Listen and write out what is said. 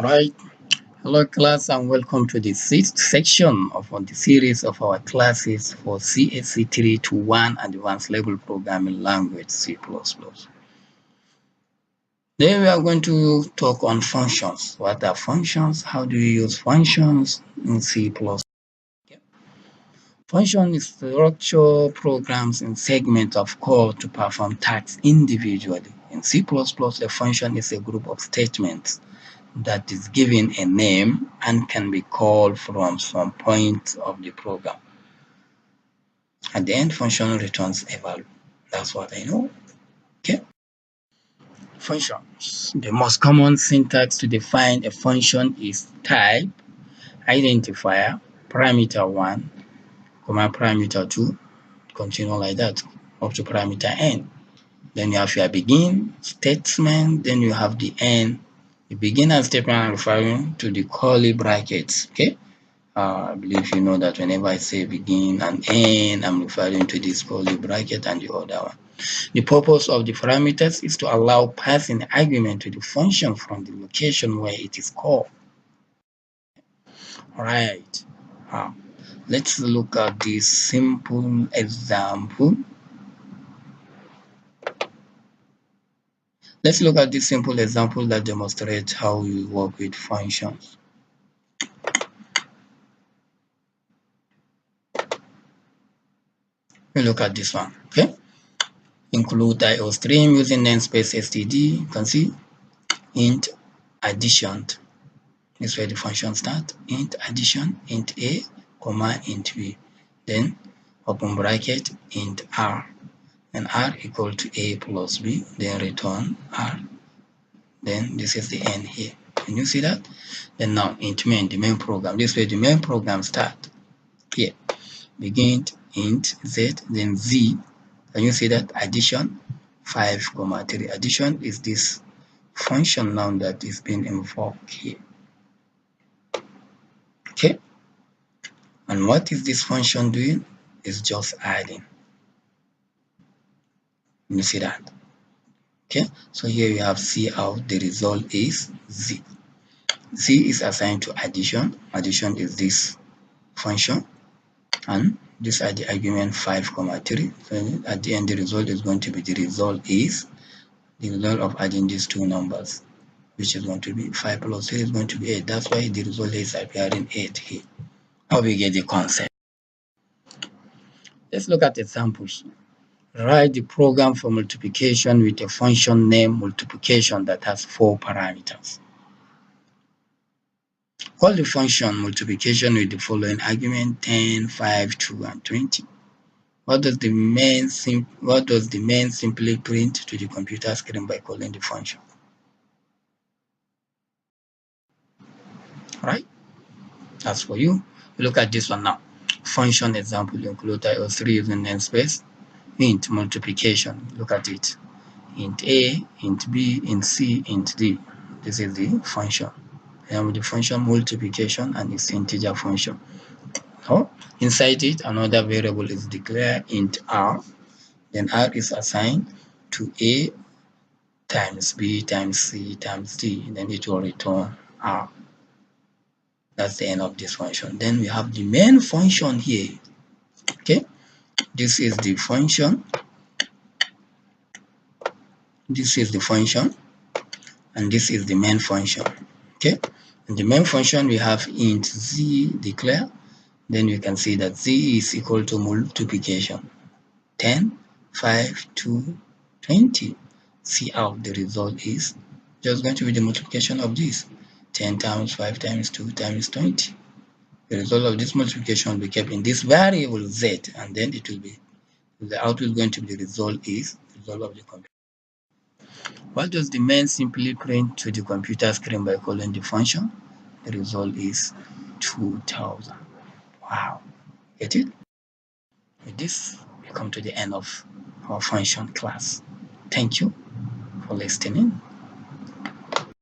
Alright, hello class and welcome to the sixth section of the series of our classes for CSC 3 to 1 Advanced Level Programming Language C++. Today we are going to talk on functions. What are functions? How do you use functions in C++? Function is structure programs in segments of code to perform tasks individually. In C++, a function is a group of statements that is given a name and can be called from some point of the program. At the end, function returns a value. That's what I know. Okay. Functions. The most common syntax to define a function is type, identifier, parameter 1, parameter 2, continue like that up to parameter n. Then you have your begin statement, then you have the end. The beginner statement I'm referring to the curly brackets. Okay, I believe you know that whenever I say begin and end, I'm referring to this curly bracket and the other one. The purpose of the parameters is to allow passing argument to the function from the location where it is called. All right, let's look at this simple example. Let's look at this simple example that demonstrates how we work with functions. We look at this one. Okay, include IO stream using namespace std. You can see int addition. This is where the function starts. Int addition, int a, comma int b. Then open bracket int r, and r equal to a plus b. Then return r. Then this is the end here. Can you see that? Then now int main, the main program. This way the main program start here. Begin int z, then z. Can you see that? Addition 5, 3. Addition is this function now that is being invoked here. Okay. And what is this function doing? It's just adding. You see that? Okay. So here we have C out. The result is z. Z is assigned to addition. Addition is this function. And these are the argument 5, 3. So at the end, the result is going to be the result of adding these two numbers, which is going to be 5 plus 3 is going to be 8. That's why the result is appearing 8 here. How we get the concept? Let's look at examples. Write the program for multiplication with a function named multiplication that has 4 parameters. Call the function multiplication with the following argument 10, 5, 2, and 20. What does the main simply print to the computer screen by calling the function? Right? That's for you. Look at this one now. Function example include IO3 using namespace. Int multiplication. Look at it. Int A, int B, int C, int D. This is the function. And the function multiplication and its integer function. So inside it, another variable is declared int r. Then r is assigned to A times B times C times D. Then it will return r. That's the end of this function. Then we have the main function here. Okay, this is the function. This is the function, and this is the main function. Okay, in the main function we have int z declare. Then we can see that z is equal to multiplication 10, 5, 2, 20. See out the result is just going to be the multiplication of this 10 times 5 times 2 times 20. The result of this multiplication will be kept in this variable z, and then it will be the output going to be the result is the result of the computer. What does the main simply print to the computer screen by calling the function? The result is 2000. Wow. Get it? With this, we come to the end of our function class. Thank you for listening.